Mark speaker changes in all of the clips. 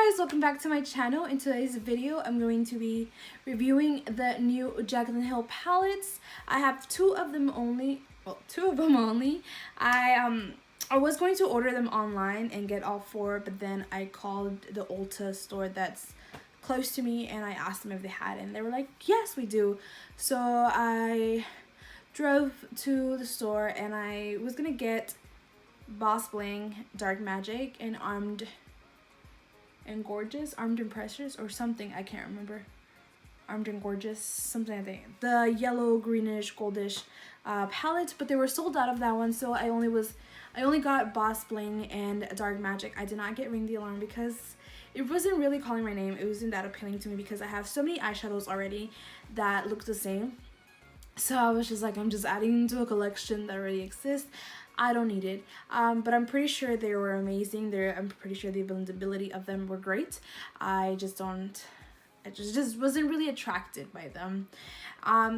Speaker 1: guys, welcome back to my channel. In today's video I'm going to be reviewing the new JaclynHill palettes. I have two of them only. I was going to order them online and get all four, but then I called the Ulta store that's close to me and I asked them if they had it, and they were like, yes we do. So I drove to the store and I was gonna get Boss Bling, Dark Magic, and Armed and Precious, or something, I can't remember. Armed and Gorgeous, something like that. The yellow, greenish, goldish palette, but they were sold out of that one, so I only got Boss Bling and Dark Magic. I did not get Ring the Alarm because it wasn't really calling my name. It wasn't that appealing to me because I have so many eyeshadows already that look the same. So I was just like, I'm just adding to a collection that already exists. I don't need it, but I'm pretty sure they were amazing. I'm pretty sure the blendability of them were great. I just wasn't really attracted by them.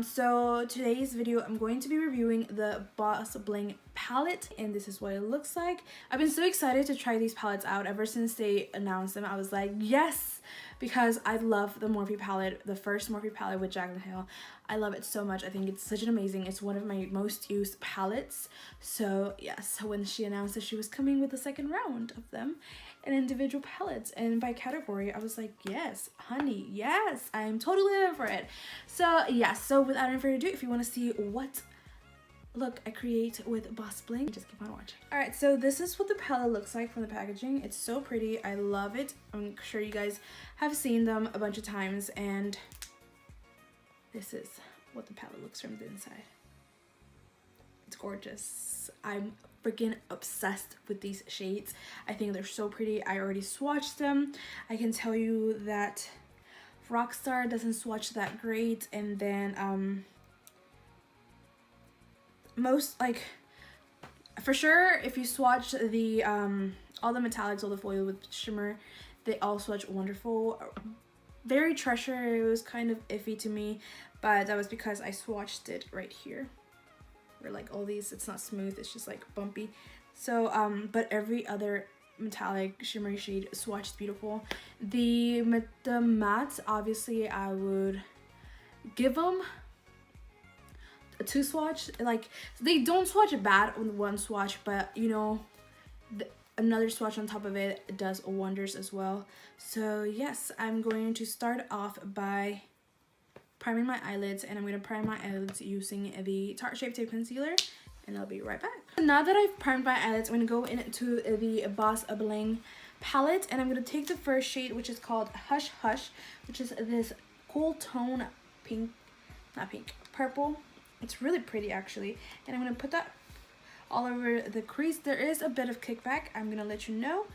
Speaker 1: So today's video I'm going to be reviewing the Boss Bling palette, and this is what it looks like. I've been so excited to try these palettes out ever since they announced them. I was like, yes, because I love the Morphe palette, the first Morphe palette with JaclynHill. I love it so much. I think it's such an amazing, it's one of my most used palettes. So yes, when she announced that she was coming with the second round of them and individual palettes and by category, I was like, yes honey, yes, I'm totally in for it. So yes, so without any further ado, if you want to see what look I create with Boss Bling, just keep on watching. Alright, so this is what the palette looks like from the packaging. It's so pretty. I love it. I'm sure you guys have seen them a bunch of times, and this is what the palette looks from the inside. It's gorgeous. I'm freaking obsessed with these shades. I think they're so pretty. I already swatched them. I can tell you that Rockstar doesn't swatch that great, and then most, like, for sure if you swatch the all the metallics, all the foil with shimmer, they all swatch wonderful. Very Treasure, it was kind of iffy to me, but that was because I swatched it right here, where like all these, it's not smooth, it's just like bumpy. So but every other metallic shimmery shade swatched beautiful. The mattes, obviously I would give them a 2 swatch. Like, they don't swatch bad on one swatch, but you know, another swatch on top of it does wonders as well. So yes, I'm going to start off by priming my eyelids, and I'm going to prime my eyelids using the Tarte Shape Tape Concealer, and I'll be right back. Now that I've primed my eyelids, I'm going to go into the Boss Bling palette, and I'm going to take the first shade, which is called Hush Hush, which is this cool tone pink, not pink, purple. It's really pretty actually, and I'm going to put that all over the crease. There is a bit of kickback, I'm going to let you know,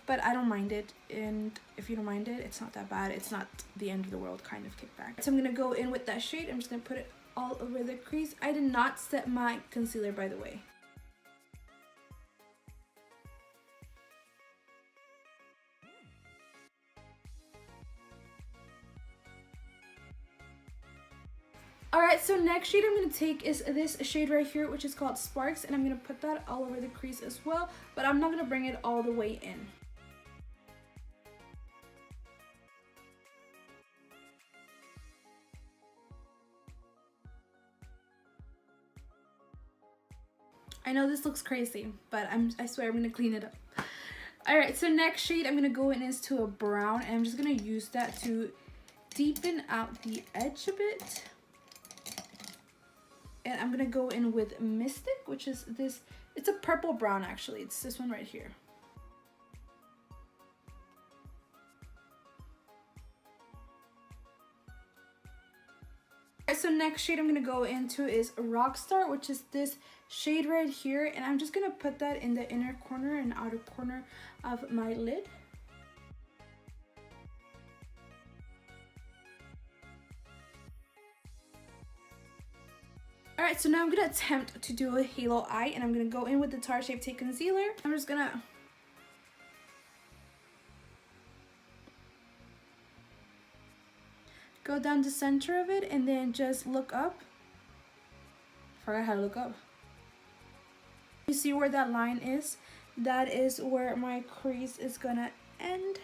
Speaker 1: but I don't mind it, and if you don't mind it, it's not that bad. It's not the end of the world kind of kickback. So I'm going to go in with that shade. I'm just going to put it all over the crease. I did not set my concealer, by the way. Alright, so next shade I'm going to take is this shade right here, which is called Sparks, and I'm going to put that all over the crease as well, but I'm not going to bring it all the way in. I know this looks crazy, but I swear I'm going to clean it up. Alright, so next shade I'm going to go in is to a brown, and I'm just going to use that to deepen out the edge a bit. And I'm gonna go in with Mystic, which is this, it's a purple brown actually, it's this one right here. Alright, so next shade I'm gonna go into is Rockstar, which is this shade right here, and I'm just gonna put that in the inner corner and outer corner of my lid. Alright, so now I'm going to attempt to do a halo eye, and I'm going to go in with the Tarte Shape Tape Concealer. I'm just going to go down the center of it and then just look up. Forgot how to look up. You see where that line is? That is where my crease is going to end.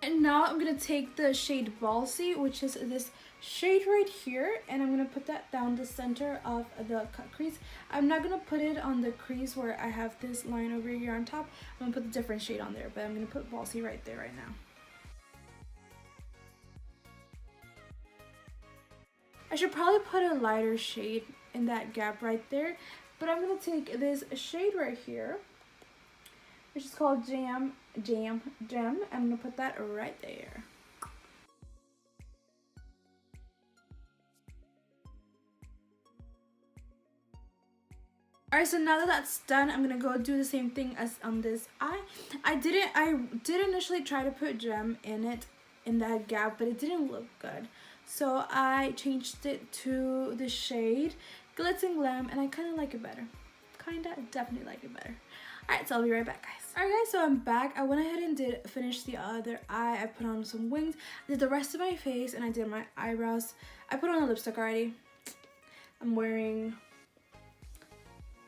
Speaker 1: And now I'm going to take the shade Ballsy, which is this shade right here, and I'm going to put that down the center of the cut crease. I'm not going to put it on the crease where I have this line over here on top. I'm going to put a different shade on there, but I'm going to put Ballsy right there right now. I should probably put a lighter shade in that gap right there, but I'm going to take this shade right here, which is called Jam. I'm going to put that right there. Alright, so now that that's done, I'm going to go do the same thing as on this eye. I did initially try to put Gem in it, in that gap, but it didn't look good. So I changed it to the shade Glitz and Glam, and I kind of like it better. Definitely like it better. Alright, so I'll be right back, guys. Alright guys, so I'm back. I went ahead and did finish the other eye. I put on some wings, I did the rest of my face, and I did my eyebrows. I put on a lipstick already. I'm wearing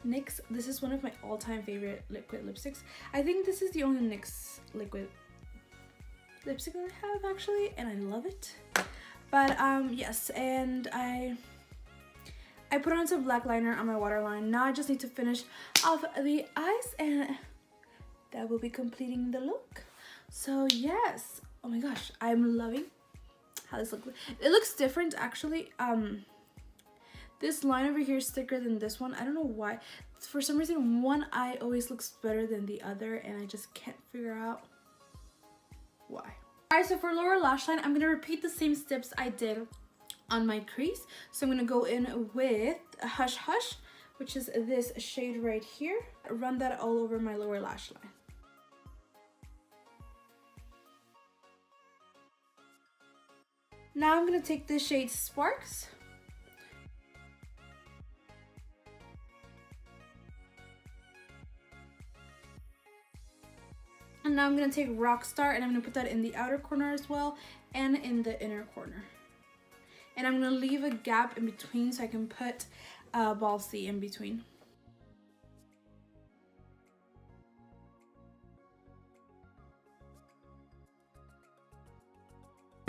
Speaker 1: NYX. This is one of my all-time favorite liquid lipsticks. I think this is the only NYX liquid lipstick that I have actually, and I love it. But yes, and I put on some black liner on my waterline. Now I just need to finish off the eyes, and that will be completing the look. So yes, oh my gosh, I'm loving how this looks. It looks different actually. This line over here is thicker than this one. I don't know why. For some reason, one eye always looks better than the other, and I just can't figure out why. Alright, so for lower lash line, I'm going to repeat the same steps I did on my crease. So I'm going to go in with Hush Hush, which is this shade right here. Run that all over my lower lash line. Now I'm going to take this shade Sparks. And now I'm going to take Rockstar, and I'm going to put that in the outer corner as well and in the inner corner. And I'm going to leave a gap in between so I can put Ballsy in between.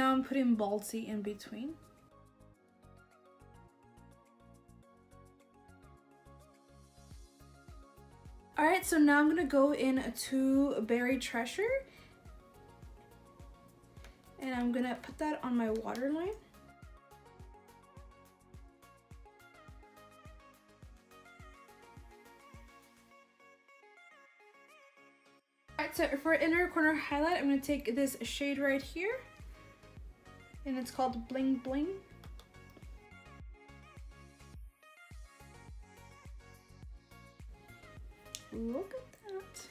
Speaker 1: Now I'm putting Ballsy in between. Alright, so now I'm going to go into Berry Treasure, and I'm going to put that on my waterline. Alright, so for inner corner highlight, I'm going to take this shade right here, and it's called Bling Bling. Look at that.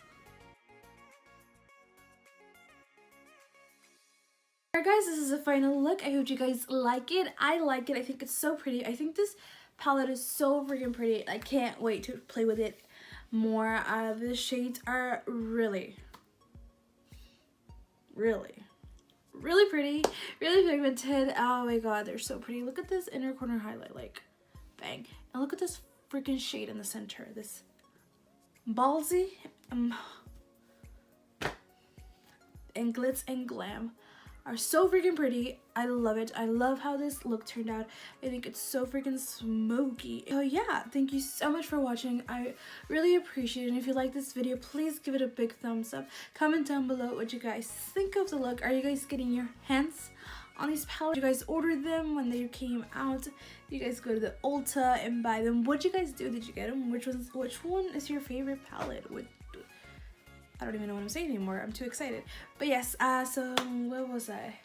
Speaker 1: Alright guys, this is the final look. I hope you guys like it. I like it. I think it's so pretty. I think this palette is so freaking pretty. I can't wait to play with it more. The shades are really pretty, really pigmented. Oh my god, they're so pretty. Look at this inner corner highlight, like bang. And look at this freaking shade in the center. This Ballsy and Glitz and Glam are so freaking pretty. I love it. I love how this look turned out. I think it's so freaking smoky. So yeah, thank you so much for watching. I really appreciate it. And if you like this video, please give it a big thumbs up. Comment down below what you guys think of the look. Are you guys getting your hands on these palettes? Did you guys order them when they came out? Did you guys go to the Ulta and buy them? What'd you guys do? Did you get them? Which one is your favorite palette? I don't even know what I'm saying anymore. I'm too excited. But yes, so what was I?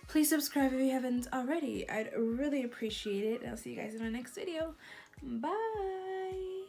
Speaker 1: Please subscribe if you haven't already. I'd really appreciate it. And I'll see you guys in my next video. Bye!